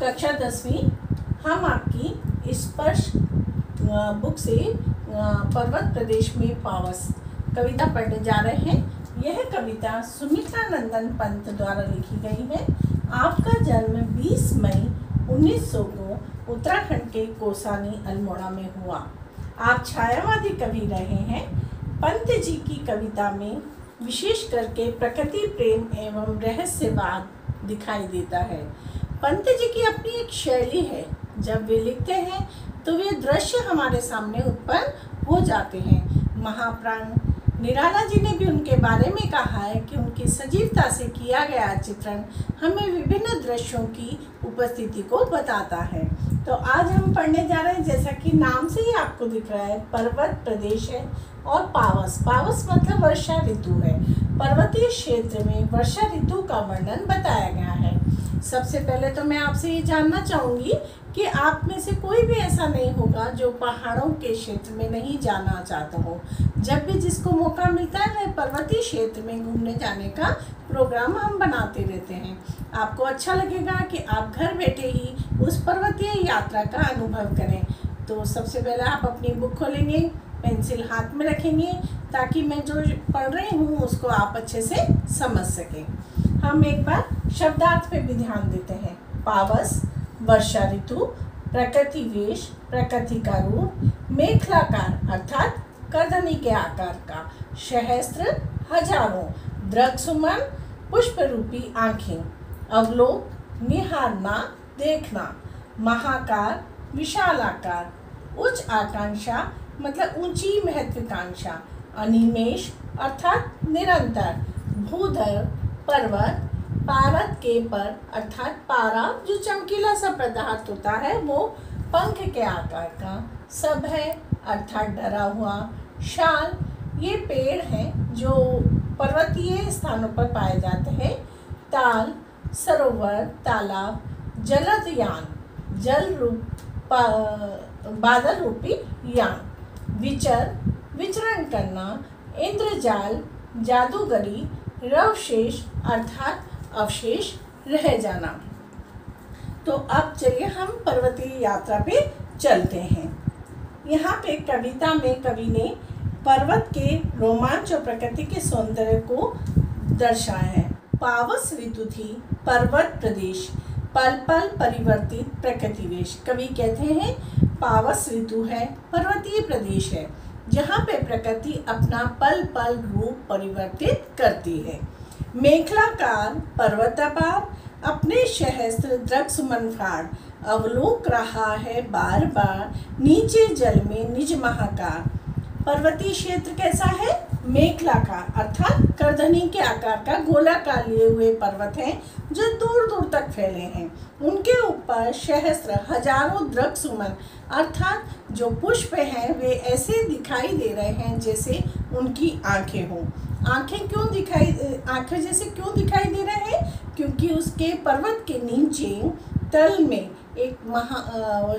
कक्षा 10वीं हम आपकी स्पर्श बुक से पर्वत प्रदेश में पावस कविता पढ़ने जा रहे हैं। यह कविता सुमित्रा नंदन पंत द्वारा लिखी गई है। आपका जन्म 20 मई 1900 को उत्तराखंड के कोसानी अल्मोड़ा में हुआ। आप छायावादी कवि रहे हैं। पंत जी की कविता में विशेष करके प्रकृति प्रेम एवं रहस्यवाद दिखाई देता है। पंत जी की अपनी एक शैली है। जब वे लिखते हैं तो वे दृश्य हमारे सामने उत्पन्न हो जाते हैं। महाप्राण निराला जी ने भी उनके बारे में कहा है कि उनकी सजीवता से किया गया चित्रण हमें विभिन्न दृश्यों की उपस्थिति को बताता है। तो आज हम पढ़ने जा रहे हैं, जैसा कि नाम से ही आपको दिख रहा है, पर्वत प्रदेश है और पावस। पावस मतलब वर्षा ऋतु है। पर्वतीय क्षेत्र में वर्षा ऋतु का वर्णन बताया गया है। सबसे पहले तो मैं आपसे ये जानना चाहूँगी कि आप में से कोई भी ऐसा नहीं होगा जो पहाड़ों के क्षेत्र में नहीं जाना चाहता हो। जब भी जिसको मौका मिलता है वह पर्वतीय क्षेत्र में घूमने जाने का प्रोग्राम हम बनाते रहते हैं। आपको अच्छा लगेगा कि आप घर बैठे ही उस पर्वतीय यात्रा का अनुभव करें। तो सबसे पहले आप अपनी बुक खोलेंगे, पेंसिल हाथ में रखेंगे ताकि मैं जो पढ़ रही हूँ उसको आप अच्छे से समझ सकें। हम एक बार शब्दार्थ पे भी ध्यान देते हैं। पावस वर्षा ऋतु, प्रकृति वेश प्रकृति का रूप, मेखलाकार अर्थात करधनी के आकार का, सहस्त्र हजारों, दृक्सुमन पुष्प रूपी आँखें, अवलोक निहारना देखना, महाकार विशाल आकार, उच्च आकांक्षा मतलब ऊंची महत्वाकांक्षा, अनिमेष अर्थात निरंतर, भूधर पर्वत, पारद के पर अर्थात पारा जो चमकीला सा पदार्थ होता है वो पंख के आकार का, सब है अर्थात डरा हुआ, शाल ये पेड़ हैं जो पर्वतीय स्थानों पर पाए जाते हैं, ताल सरोवर तालाब, जलदयान जल रूप बादल रूपी यान, विचरण करना, इंद्रजाल जादूगरी, रवशेष अर्थात अवशेष रह जाना। तो अब चलिए हम पर्वतीय यात्रा पे चलते हैं। यहाँ पे कविता में कवि ने पर्वत के रोमांच और प्रकृति के सौंदर्य को दर्शाया है। पावस ऋतु थी, पर्वत प्रदेश, पल पल परिवर्तित प्रकृति वेश। कवि कहते हैं पावस ऋतु है, पर्वतीय प्रदेश है जहाँ पे प्रकृति अपना पल पल रूप परिवर्तित करती है। मेखलाकार पर्वतापार अपने सहस्त्र दृक्सुमन फाड़, अवलोक रहा है बार बार नीचे जल में निज महाकार। पर्वतीय क्षेत्र कैसा है? मेखलाकार अर्थात करधनी के आकार का गोलाकार लिए हुए पर्वत हैं जो दूर दूर तक फैले हैं। उनके ऊपर सहस्त्र हजारों दृक्सुमन अर्थात जो पुष्प हैं वे ऐसे दिखाई दे रहे हैं जैसे उनकी आंखें हों। आंखें जैसे क्यों दिखाई दे रहे हैं? क्योंकि उसके पर्वत के नीचे तल में एक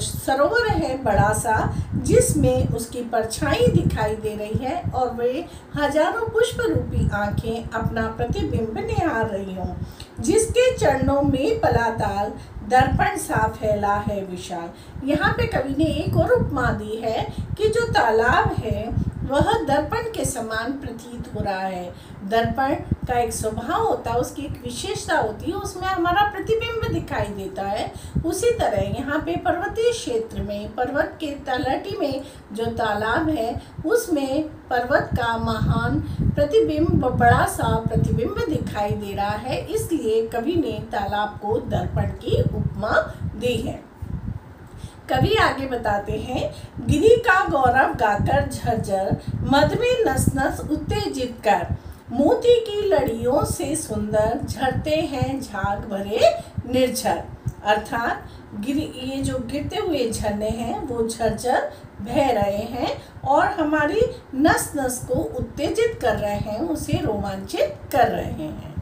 सरोवर है बड़ा सा, जिसमें उसकी परछाई दिखाई दे रही है और वे हजारों पुष्प रूपी आंखें अपना प्रतिबिंब निहार रही हों, जिसके चरणों में पलाताल दर्पण सा फैला है विशाल। यहाँ पे कवि ने एक और उपमा दी है कि जो तालाब है वह दर्पण के समान प्रतीत हो रहा है। दर्पण का एक स्वभाव होता है, उसकी एक विशेषता होती है, उसमें हमारा प्रतिबिंब दिखाई देता है। उसी तरह यहाँ पे पर्वतीय क्षेत्र में पर्वत के तलहटी में जो तालाब है उसमें पर्वत का महान प्रतिबिंब, बड़ा सा प्रतिबिंब दिखाई दे रहा है। इसलिए कवि ने तालाब को दर्पण की उपमा दी है। कवि आगे बताते हैं, गिरी का गौरव गाकर झरझर, मद में नस नस उत्तेजित कर, मोती की लड़ियों से सुंदर झरते हैं झाग भरे निर्झर। अर्थात ये जो गिरते हुए झरने हैं वो झरझर बह रहे हैं और हमारी नस नस को उत्तेजित कर रहे हैं, उसे रोमांचित कर रहे हैं।